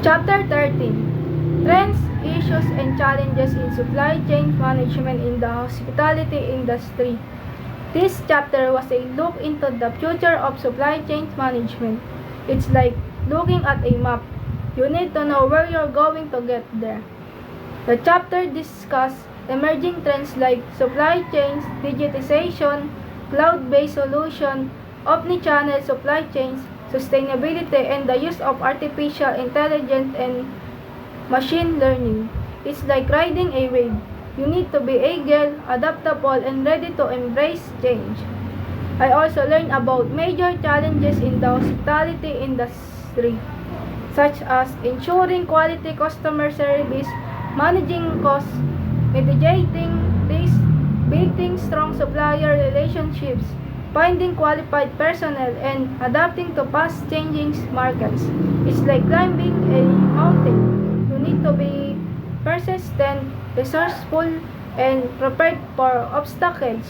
Chapter 13: Trends, Issues, and Challenges in Supply Chain Management in the Hospitality Industry. This chapter was a look into the future of supply chain management. It's like looking at a map. You need to know where you're going to get there. The chapter discussed emerging trends like supply chains, digitization, cloud-based solution, omni-channel supply chains, sustainability, and the use of artificial intelligence and machine learning. It's like riding a wave. You need to be agile, adaptable, and ready to embrace change. I also learned about major challenges in the hospitality industry, such as ensuring quality customer service, managing costs, mitigating risk, building strong supplier relationships, finding qualified personnel, and adapting to fast-changing markets. It's like climbing a mountain. You need to be persistent, resourceful, and prepared for obstacles.